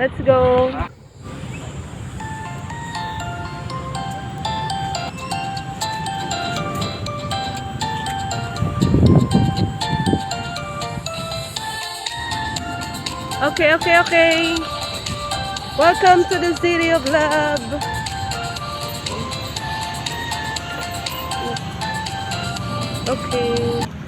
Let's go. Okay, okay, okay. Welcome to the city of love. Okay.